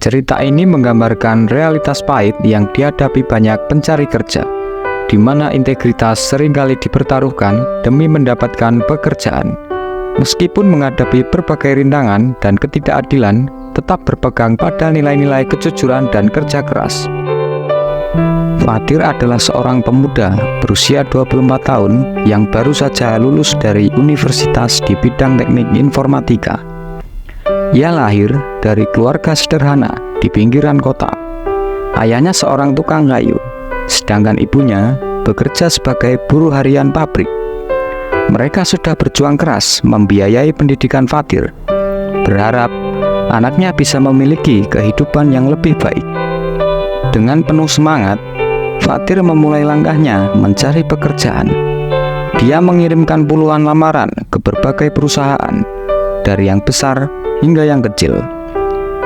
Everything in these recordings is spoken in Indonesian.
Cerita ini menggambarkan realitas pahit yang dihadapi banyak pencari kerja, di mana integritas seringkali dipertaruhkan demi mendapatkan pekerjaan. Meskipun menghadapi berbagai rintangan dan ketidakadilan, tetap berpegang pada nilai-nilai kejujuran dan kerja keras. Fatir adalah seorang pemuda berusia 24 tahun yang baru saja lulus dari universitas di bidang teknik informatika. Ia lahir dari keluarga sederhana di pinggiran kota. Ayahnya seorang tukang kayu, sedangkan ibunya bekerja sebagai buruh harian pabrik. Mereka sudah berjuang keras membiayai pendidikan Fatir, berharap anaknya bisa memiliki kehidupan yang lebih baik. Dengan penuh semangat, Fatir memulai langkahnya mencari pekerjaan. Dia mengirimkan puluhan lamaran ke berbagai perusahaan, dari yang besar hingga yang kecil.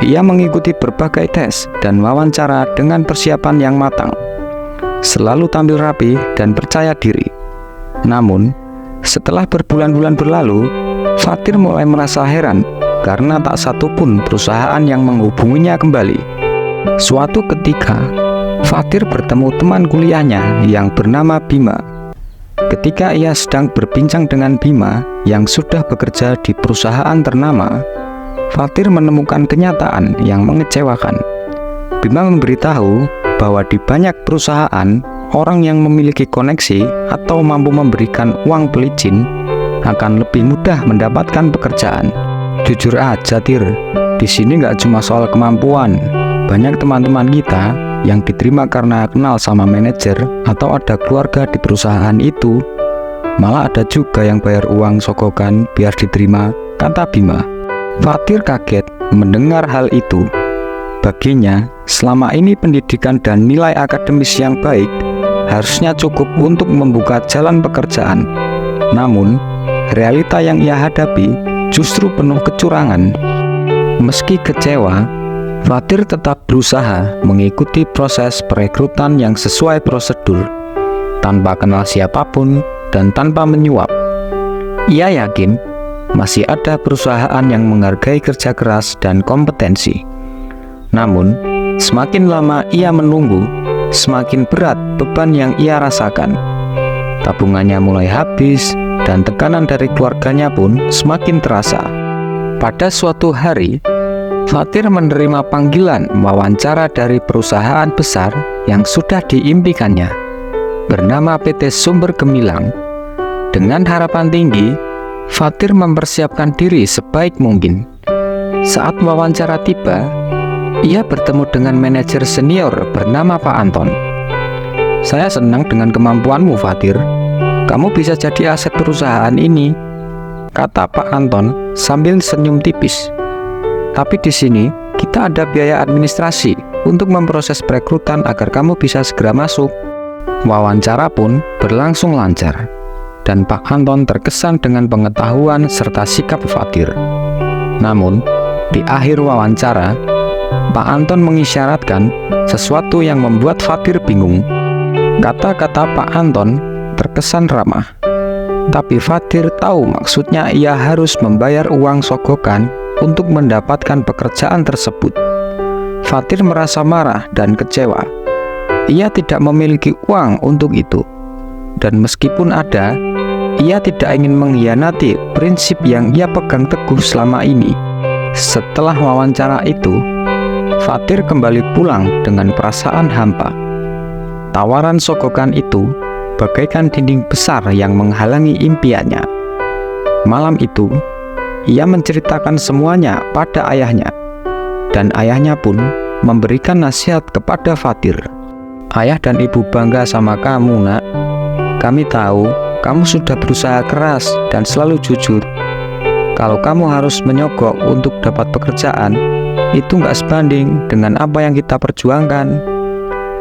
Ia mengikuti berbagai tes dan wawancara dengan persiapan yang matang, selalu tampil rapi dan percaya diri. Namun, setelah berbulan-bulan berlalu, Fatir mulai merasa heran karena tak satu pun perusahaan yang menghubunginya kembali. Suatu ketika, Fatir bertemu teman kuliahnya yang bernama Bima. Ketika ia sedang berbincang dengan Bima yang sudah bekerja di perusahaan ternama, Fatir menemukan kenyataan yang mengecewakan. Bima memberitahu bahwa di banyak perusahaan, orang yang memiliki koneksi atau mampu memberikan uang pelicin akan lebih mudah mendapatkan pekerjaan. Jujur aja, Tir, di sini nggak cuma soal kemampuan. Banyak teman-teman kita yang diterima karena kenal sama manajer atau ada keluarga di perusahaan itu. Malah ada juga yang bayar uang sogokan biar diterima, kata Bima. Fatir kaget mendengar hal itu. Baginya, selama ini pendidikan dan nilai akademis yang baik harusnya cukup untuk membuka jalan pekerjaan. Namun, realita yang ia hadapi justru penuh kecurangan. Meski kecewa, Fatir tetap berusaha mengikuti proses perekrutan yang sesuai prosedur, tanpa kenal siapapun dan tanpa menyuap. Ia yakin masih ada perusahaan yang menghargai kerja keras dan kompetensi. Namun, semakin lama ia menunggu, semakin berat beban yang ia rasakan. Tabungannya mulai habis dan tekanan dari keluarganya pun semakin terasa. Pada suatu hari, Fatir menerima panggilan wawancara dari perusahaan besar yang sudah diimpikannya, bernama PT Sumber Gemilang. Dengan harapan tinggi, Fatir mempersiapkan diri sebaik mungkin. Saat wawancara tiba, ia bertemu dengan manajer senior bernama Pak Anton. "Saya senang dengan kemampuanmu, Fatir. Kamu bisa jadi aset perusahaan ini," kata Pak Anton sambil senyum tipis. "Tapi di sini kita ada biaya administrasi untuk memproses perekrutan agar kamu bisa segera masuk." Wawancara pun berlangsung lancar, dan Pak Anton terkesan dengan pengetahuan serta sikap Fatir. Namun, di akhir wawancara, Pak Anton mengisyaratkan sesuatu yang membuat Fatir bingung. Kata-kata Pak Anton terkesan ramah, tapi Fatir tahu maksudnya ia harus membayar uang sogokan untuk mendapatkan pekerjaan tersebut. Fatir merasa marah dan kecewa. Ia tidak memiliki uang untuk itu, dan meskipun ada, ia tidak ingin mengkhianati prinsip yang ia pegang teguh selama ini. Setelah wawancara itu, Fatir kembali pulang dengan perasaan hampa. Tawaran sogokan itu bagaikan dinding besar yang menghalangi impiannya. Malam itu, ia menceritakan semuanya pada ayahnya, dan ayahnya pun memberikan nasihat kepada Fatir. "Ayah dan ibu bangga sama kamu, nak. Kami tahu kamu sudah berusaha keras dan selalu jujur. Kalau kamu harus menyogok untuk dapat pekerjaan, itu nggak sebanding dengan apa yang kita perjuangkan.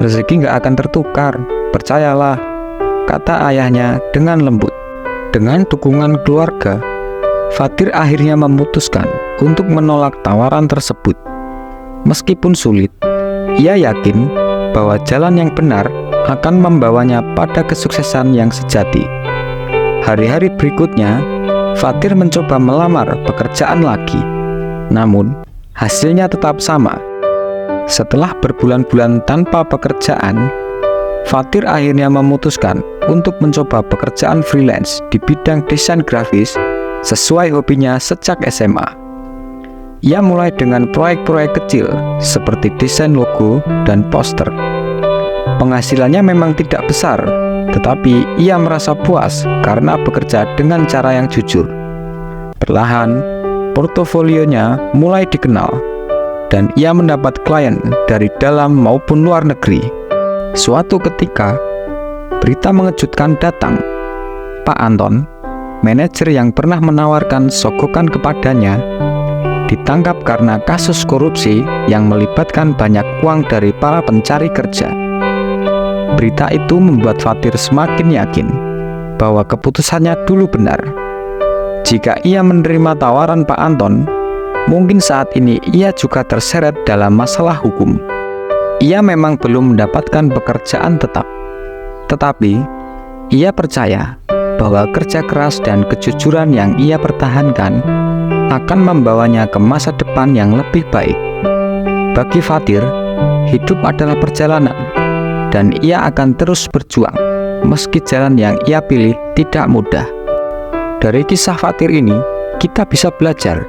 Rezeki nggak akan tertukar, percayalah," kata ayahnya dengan lembut. Dengan dukungan keluarga, Fatir akhirnya memutuskan untuk menolak tawaran tersebut. Meskipun sulit, ia yakin bahwa jalan yang benar akan membawanya pada kesuksesan yang sejati. Hari-hari berikutnya, Fatir mencoba melamar pekerjaan lagi. Namun, hasilnya tetap sama. Setelah berbulan-bulan tanpa pekerjaan, Fatir akhirnya memutuskan untuk mencoba pekerjaan freelance di bidang desain grafis sesuai hobinya sejak SMA. Ia mulai dengan proyek-proyek kecil seperti desain logo dan poster. Penghasilannya memang tidak besar, tetapi ia merasa puas karena bekerja dengan cara yang jujur. Perlahan, portofolionya mulai dikenal, dan ia mendapat klien dari dalam maupun luar negeri. Suatu ketika, berita mengejutkan datang. Pak Anton, manajer yang pernah menawarkan sogokan kepadanya, ditangkap karena kasus korupsi yang melibatkan banyak uang dari para pencari kerja. Berita itu membuat Fatir semakin yakin bahwa keputusannya dulu benar. Jika ia menerima tawaran Pak Anton, mungkin saat ini ia juga terseret dalam masalah hukum. Ia memang belum mendapatkan pekerjaan tetap, tetapi ia percaya bahwa kerja keras dan kejujuran yang ia pertahankan akan membawanya ke masa depan yang lebih baik. Bagi Fatir, hidup adalah perjalanan, dan ia akan terus berjuang meski jalan yang ia pilih tidak mudah. Dari kisah Fatir ini, kita bisa belajar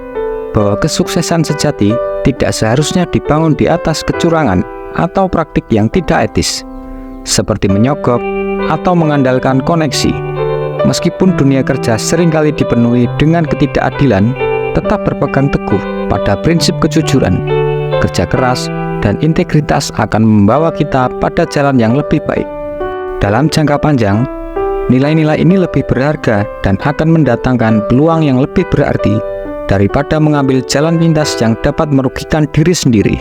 bahwa kesuksesan sejati tidak seharusnya dibangun di atas kecurangan atau praktik yang tidak etis, seperti menyogok atau mengandalkan koneksi. Meskipun dunia kerja seringkali dipenuhi dengan ketidakadilan, tetap berpegang teguh pada prinsip kejujuran, kerja keras, dan integritas akan membawa kita pada jalan yang lebih baik. Dalam jangka panjang, nilai-nilai ini lebih berharga dan akan mendatangkan peluang yang lebih berarti daripada mengambil jalan pintas yang dapat merugikan diri sendiri.